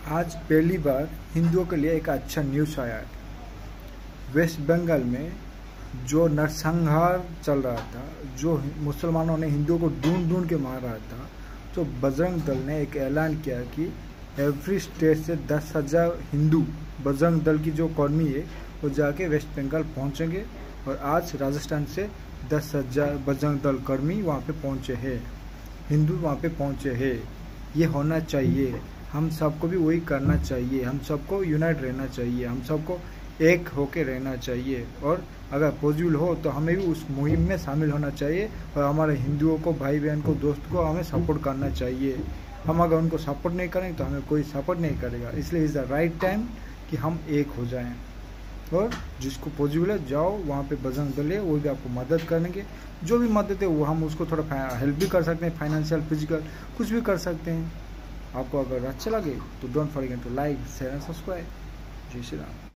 आज पहली बार हिंदुओं के लिए एक अच्छा न्यूज़ आया है। वेस्ट बंगाल में जो नरसंहार चल रहा था, जो मुसलमानों ने हिंदुओं को ढूंढ ढूंढ के मार रहा था, तो बजरंग दल ने एक ऐलान किया कि एवरी स्टेट से 10,000 हिंदू बजरंग दल की जो कर्मी है वो जाके वेस्ट बंगाल पहुंचेंगे। और आज राजस्थान से 10,000 बजरंग दल कर्मी वहाँ पे पहुँचे हैं, हिंदू वहाँ पे पहुँचे हैं। ये होना चाहिए, हम सबको भी वही करना चाहिए, हम सबको यूनाइट रहना चाहिए, हम सबको एक होके रहना चाहिए। और अगर पॉसिबल हो तो हमें भी उस मुहिम में शामिल होना चाहिए और हमारे हिंदुओं को, भाई बहन को, दोस्त को हमें सपोर्ट करना चाहिए। हम अगर उनको सपोर्ट नहीं करेंगे तो हमें कोई सपोर्ट नहीं करेगा। इसलिए इज़ द राइट टाइम कि हम एक हो जाएं। और जिसको पॉसिबल है जाओ, वहाँ पे बजरंग दल है, वो भी आपको मदद करेंगे। जो भी मदद है वो हम उसको थोड़ा हेल्प भी कर सकते हैं, फाइनेंशियल, फिजिकल, कुछ भी कर सकते हैं। आपको अगर अच्छा लगे तो don't forget to like, share and subscribe. जय श्री राम।